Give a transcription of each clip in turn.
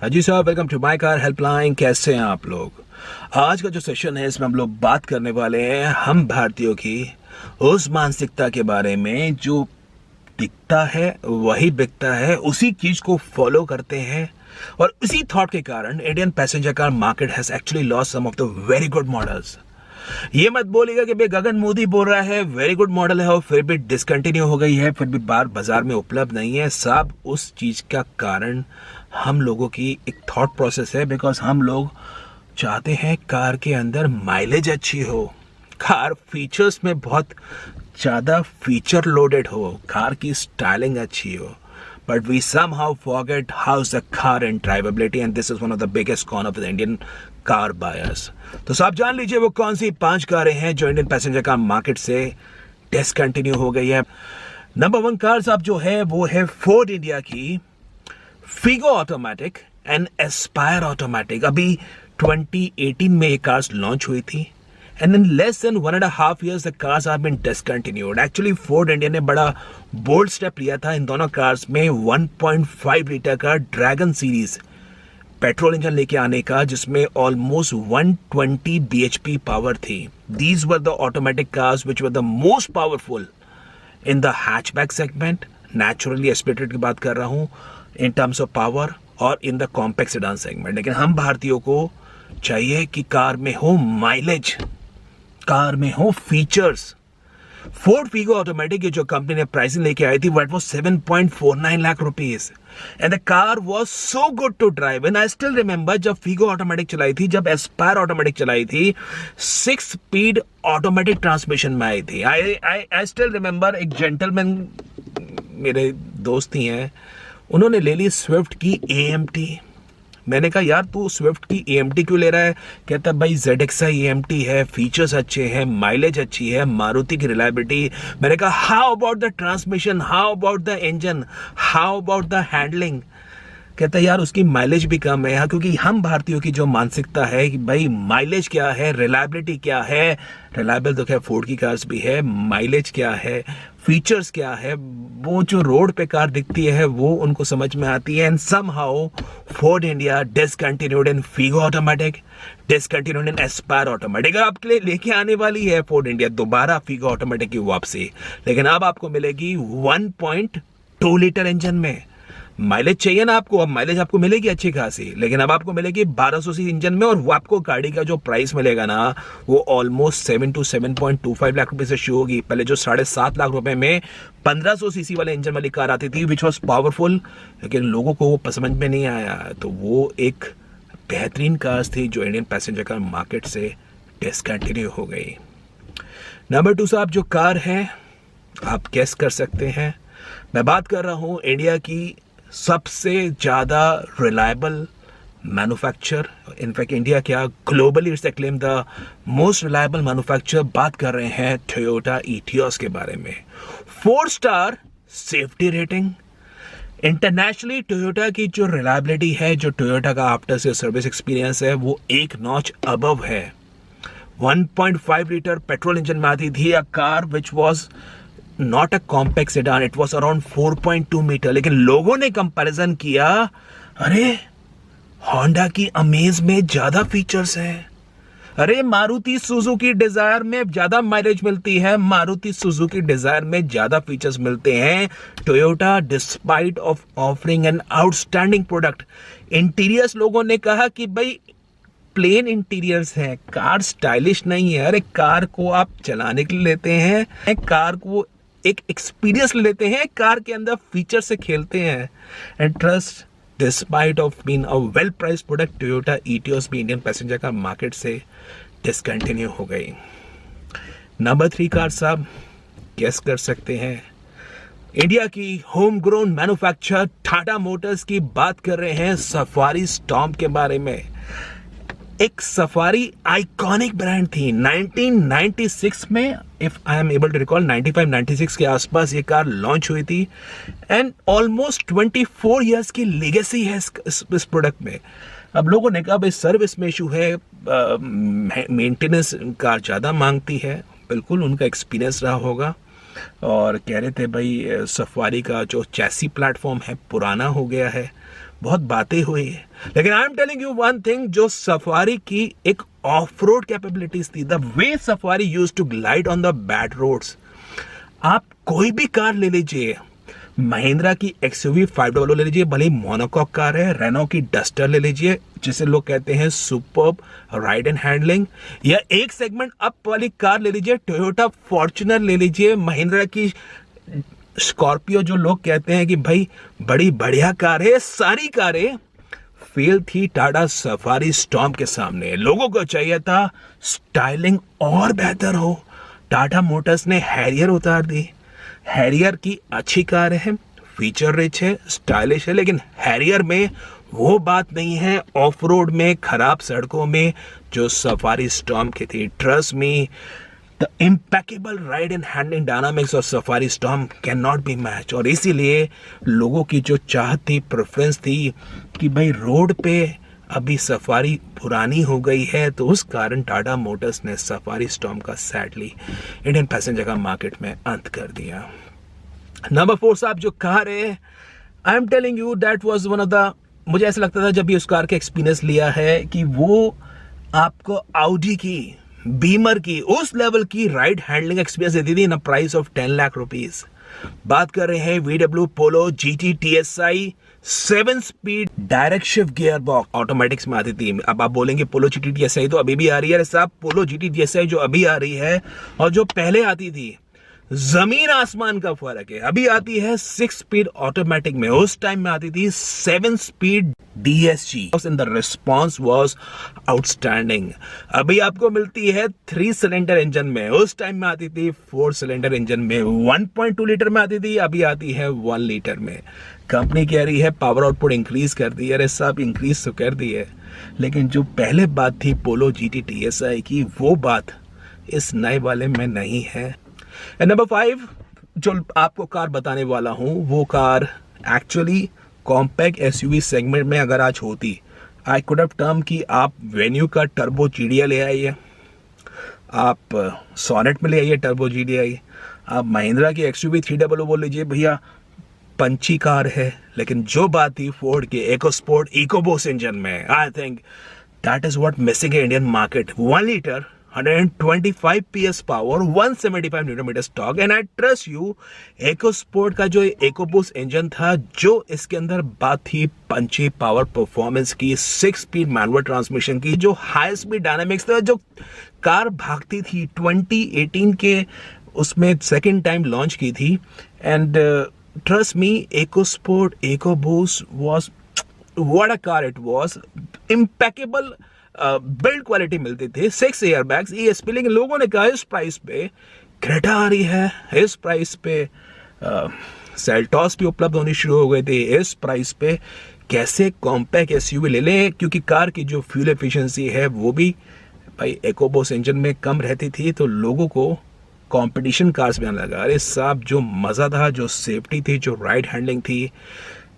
हाजी साहब, welcome to my car helpline. कैसे हैं आप लोग? आज का जो सेशन है इसमें हम लोग बात करने वाले हैं हम भारतीयों की उस मानसिकता के बारे में जो दिखता है वही बिकता है, उसी चीज को फॉलो करते हैं और उसी थॉट के कारण Indian passenger car market has actually lost some of the very good models. ये मत बोलिएगा कि भाई गगन मोदी बोल रहा है वेरी गुड मॉडल है और फिर भी डिसकंटिन्यू हो गई है, फिर भी बाजार में उपलब्ध नहीं है। सब उस चीज का कारण हम लोगों की एक थॉट प्रोसेस है, बिकॉज हम लोग चाहते हैं कार के अंदर माइलेज अच्छी हो, कार फीचर्स में बहुत ज़्यादा फीचर लोडेड हो, कार की स्टाइलिंग अच्छी हो, but we somehow forget how's the car and drivability, and this is one of the biggest con of the Indian car buyers। तो साहब जान लीजिए वो कौन सी 5 कारें हैं जो इंडियन पैसेंजर कार मार्केट से डिसकंटिन्यू हो गई है। नंबर 1 कार साहब जो है वो है फोर्ड इंडिया की Figo automatic and Aspire automatic. अभी 2018 में ये कार्स लॉन्च हुई थी and in less than 1.5 years the cars have been discontinued। Actually Ford India ने बड़ा बोल्ड स्टेप लिया था इन दोनों कार्स में 1.5 लीटर का ड्रैगन सीरीज पेट्रोल इंजन लेके आने का, जिसमें ऑलमोस्ट 120 bhp पावर थी। These were the automatic cars which were the most powerful in the hatchback segment, naturally aspirated की बात कर रहा हूँ, in terms of power, और in the compact sedan segment। लेकिन हम भारतीयों को चाहिए कि कार में हो माइलेज, कार में हो फीचर्स। फोर्ड फिगो ऑटोमेटिक जो कंपनी ने प्राइसिंग लेके आई थी वो was 7.49 lakh rupees and the car was so good to drive. And I still remember जब फिगो ऑटोमेटिक चलाई थी, जब एस्पायर ऑटोमेटिक चलाई थी, 6 स्पीड ऑटोमेटिक ट्रांसमिशन में आई थी। आई स्टिल रिमेंबर एक जेंटलमैन मेरे दोस्त ही हैं, उन्होंने ले ली स्विफ्ट की AMT। मैंने कहा यार तू स्विफ्ट की AMT क्यों ले रहा है? कहता भाई ZXi AMT है, फीचर्स अच्छे हैं, माइलेज अच्छी है, मारुति की रिलायबिलिटी। मैंने कहा how about the transmission, how about the engine, how about the handling? कहता है यार उसकी माइलेज भी कम है। क्योंकि हम भारतीयों की जो मानसिकता है कि भाई माइलेज क्या है, रिलायबिलिटी क्या है, रिलायबल तो खैर फोर्ड की कार्स भी है, माइलेज क्या है, फीचर्स क्या है, वो जो रोड पे कार दिखती है वो उनको समझ में आती है। And somehow Ford India discontinued in Figo automatic, discontinued in Aspire automatic. आपके लिए लेके आने वाली है फोर्ड इंडिया दोबारा फिगो ऑटोमेटिक की वापसी, लेकिन अब आपको मिलेगी 1.2 लीटर इंजन में। माइलेज चाहिए ना आपको, अब माइलेज आपको मिलेगी अच्छी खासी, लेकिन अब आपको मिलेगी 1200 सीसी इंजन में, और वो आपको गाड़ी का जो प्राइस मिलेगा ना वो ऑलमोस्ट 7 to 7.25 लाख रुपए से शुरू होगी। पहले जो 7.5 लाख रुपए में 1500 सीसी वाले इंजन वाली कार आती थी विच वॉज पावरफुल, लेकिन लोगों को वो समझ में नहीं आया। तो वो एक बेहतरीन कार थी जो इंडियन पैसेंजर कार मार्केट से डिसकंटिन्यू हो गई। नंबर 2 साहब जो कार है आप गेस कर सकते हैं, मैं बात कर रहा हूं इंडिया की सबसे ज्यादा रिलायबल मैन्युफैक्चर, इनफैक्ट इंडिया क्या globally it's acclaim the most reliable manufacture. बात कर रहे हैं टोयोटा इटियोस के बारे में। 4 star safety rating, internationally Toyota की जो रिलायबिलिटी है, जो टोयोटा का आफ्टर से सर्विस एक्सपीरियंस है वो एक नॉच अबव है। 1.5 लीटर पेट्रोल इंजन में आती थी, a car which was not a compact sedan, it was around 4.2 metre. लेकिन लोगों ने कंपैरिजन किया, अरे होंडा की अमेज में ज्यादा फीचर्स हैं, अरे मारुति सुजुकी डिजायर में ज्यादा माइलेज मिलती है, मारुति सुजुकी डिजायर में ज्यादा फीचर्स मिलते हैं। Toyota despite of offering an outstanding product, interiors लोगों ने कहा कि भाई प्लेन इंटीरियर्स हैं, कार स्टाइलिश नहीं है। अरे कार को आप चलाने के लिए लेते हैं, कार को एक एक्सपीरियंस लेते हैं, कार के अंदर फीचर से खेलते हैं। And trust despite of being a well priced product, Toyota Etios भी इंडियन पैसेंजर कार मार्केट से डिसकंटिन्यू हो गई। नंबर 3 कार साहब गेस कर सकते हैं, इंडिया की home grown manufacture Tata Motors की बात कर रहे हैं, सफारी स्टॉर्म के बारे में। एक सफारी आइकॉनिक ब्रांड थी। 1996 में, if I am able to recall, 95-96 के आसपास ये कार लॉन्च हुई थी एंड ऑलमोस्ट 24 इयर्स की लेगेसी है इस प्रोडक्ट में। अब लोगों ने कहा भाई सर्विस में इशू है, मेंटेनेंस कार ज़्यादा मांगती है। बिल्कुल उनका एक्सपीरियंस रहा होगा और कह रहे थे भाई सफारी का जो चैसी प्लेटफॉर्म है पुराना हो गया है, बहुत बातें हुई है, लेकिन I am telling you one thing, जो सफारी की एक ऑफ रोड कैपेबिलिटीज थी, the way Safari use to glide on the bad roads. आप कोई भी कार ले लीजिए, महिंद्रा की XUV 500 ले लीजिए, भले ही मोनोकॉक कार है, रेनो की डस्टर ले लीजिए जिसे लोग कहते हैं सुपर्ब राइड एंड हैंडलिंग, या एक सेगमेंट अप वाली कार ले लीजिए, टोयोटा फॉर्च्यूनर ले लीजिए, महिंद्रा की स्कॉर्पियो जो लोग कहते हैं कि भाई बड़ी बढ़िया कार है, सारी कारें फेल थी टाटा सफारी स्टॉर्म के सामने। लोगों को चाहिए था स्टाइलिंग और बेहतर हो, टाटा मोटर्स ने हैरियर उतार दी। हैरियर की अच्छी कार है, फीचर रिच है, स्टाइलिश है, लेकिन हैरियर में वो बात नहीं है ऑफ रोड में, खराब सड़कों में जो सफारी स्टॉर्म की थी। Trust me, the impeccable ride and handling dynamics of safari storm can not be match. और इसीलिए लोगों की जो चाहत थी, प्रेफरेंस थी कि भाई रोड पे अभी सफारी पुरानी हो गई है, तो उस कारण टाटा मोटर्स ने सफारी स्टॉर्म का सैडली इंडियन पैसेंजर का मार्केट में अंत कर दिया। नंबर 4 साहब जो कार है, आई am telling you that was one of the, मुझे ऐसा लगता था जब भी उस कार का एक्सपीरियंस लिया है कि वो आपको ऑडी की, बीमर की उस लेवल की राइड हैंडलिंग एक्सपीरियंस देती थी in a price of 10 lakh rupees. बात कर रहे हैं VW Polo GT TSI 7 speed direct shift gear box automatics में आती थी। अब आप बोलेंगे पोलो GT TSI तो अभी भी आ रही है। साहब पोलो GT TSI जो अभी आ रही है और जो पहले आती थी, जमीन आसमान का फर्क है। अभी आती है 6 स्पीड ऑटोमेटिक में, उस टाइम में आती थी 7 speed DSG and the response was outstanding. अभी आपको मिलती है 3 सिलेंडर इंजन में, उस टाइम में आती थी 4 सिलेंडर इंजन में। 1.2 लीटर में आती थी, अभी आती है 1 लीटर में। कंपनी कह रही है पावर आउटपुट इंक्रीज कर दी है। अरे साहब इंक्रीज तो कर दी है, लेकिन जो पहले बात थी पोलो GT TSI की, वो बात इस नए वाले में नहीं है। नंबर 5 जो आपको कार बताने वाला हूं, वो car actually compact SUV segment में अगर आज होती, आई कुड हैव टर्म कि आप वेन्यू का टर्बो GDI ले आइए, आप सोनेट में ले आइए टर्बो GDI, आप महिंद्रा की XUV 300 बोल लीजिए, भैया पंची कार है। लेकिन जो बात थी फोर्ड के EcoSport EcoBoost इंजन में, I think that is what missing है Indian market. 1 litre 125 PS power, 175 newton metre torque, and I trust you EcoSport का जो EcoBoost इंजन था, जो इसके अंदर बात थी पंची पावर परफॉर्मेंस की, 6 स्पीड मैनुअल ट्रांसमिशन की, जो हाई स्पीड डायनामिक्स था, जो कार भागती थी 2018 के उसमें सेकेंड टाइम लॉन्च की थी। And trust me, EcoSport EcoBoost was what a car it was, impeccable build quality मिलती थी, 6 एयरबैग्स, ESP। लेकिन लोगों ने कहा इस प्राइस पे क्रेटा आ रही है, इस प्राइस पे सेल्टॉस भी उपलब्ध होनी शुरू हो गई थी, इस प्राइस पे कैसे कॉम्पैक्ट SUV ले लें, क्योंकि कार की जो फ्यूल एफिशिएंसी है वो भी भाई EcoBoost इंजन में कम रहती थी, तो लोगों को कंपटीशन कार्स में आने लगा। अरे साहब जो मज़ा था, जो सेफ्टी थी, जो राइड हैंडलिंग थी,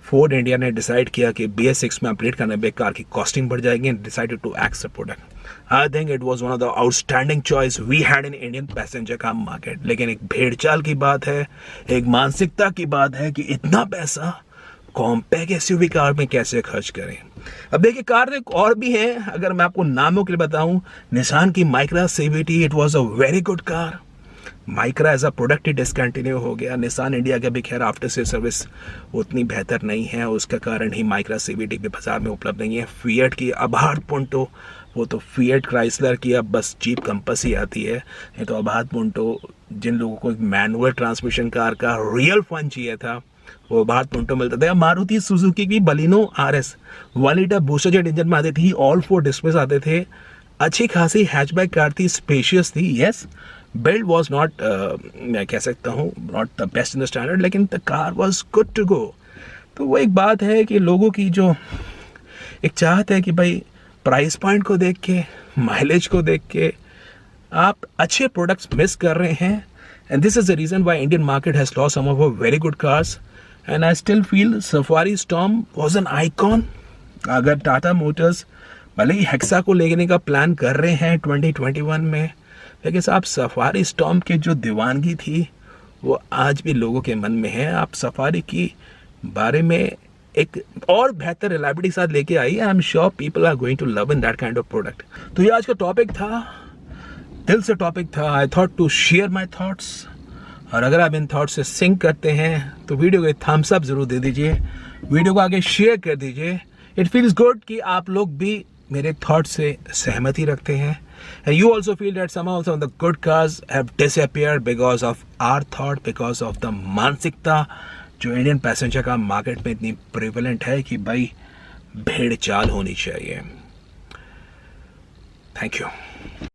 फोर्ड इंडिया ने डिसाइड किया कि BS6 में अपडेट करने पे कार की कॉस्टिंग बढ़ जाएगी, and decided to accept the product. I think it was one of the outstanding choice we had in Indian passenger car market. लेकिन एक भेड़चाल की बात है, एक मानसिकता की बात है कि इतना पैसा कॉम्पैक्ट SUV कार में कैसे खर्च करें। अब देखिए कार एक और भी है, अगर मैं आपको नामों के लिए बताऊं, निसान की Micra CVT, it was a very good car. Micra as a product ही डिसकंटिन्यू हो गया। निसान इंडिया का भी खैर आफ्टर सेल सर्विस उतनी बेहतर नहीं है, उसका कारण ही माइक्रा CVT भी बाजार में उपलब्ध नहीं है। फिएट की अबाध पुंटो, वो तो फिएट क्राइसलर की अब बस जीप कंपस ही आती है, नहीं तो अबाध पुंटो, जिन लोगों को मैनुअल ट्रांसमिशन कार का रियल फन चाहिए था, वो अबाध पुंटो मिलता था। मारुति सुजुकी की Baleno RS 1 litre booster jet engine में आती थी, ऑल 4 डिस्प्लेस आते थे, अच्छी खासी हैचबैक कार थी, स्पेशियस थी। यस, बिल्ड वॉज नॉट, मैं कह सकता हूँ not the best in the standard, लेकिन the car was good to go. तो वो एक बात है कि लोगों की जो एक चाहत है कि भाई प्राइस पॉइंट को देख के, माइलेज को देख के आप अच्छे प्रोडक्ट्स मिस कर रहे हैं, and this is the reason why Indian market has lost some of very good cars, and I still feel Safari Storm was an icon. अगर टाटा मोटर्स भले ही हेक्सा को लेने का प्लान कर रहे हैं 2021 में, लेकिन साहब सफारी स्टॉर्म की जो दीवानगी थी वो आज भी लोगों के मन में है। आप सफारी की बारे में एक और बेहतर रिलायबिलिटी के साथ लेके आई। I am sure people are going to love in that kind of product. तो ये आज का टॉपिक था, दिल से टॉपिक था। I thought to share my thoughts, और अगर आप इन थॉट्स से सिंक करते हैं तो वीडियो को थम्स अप जरूर दे दीजिए, वीडियो को आगे शेयर कर दीजिए। इट फील्स गुड कि आप लोग भी मेरे थॉट से सहमति रखते हैं, and you also feel that somehow some of the good cars have disappeared because of our thought, because of the मानसिकता जो इंडियन पैसेंजर का मार्केट में इतनी प्रिवेलेंट है कि भाई भेड़ चाल होनी चाहिए। Thank you.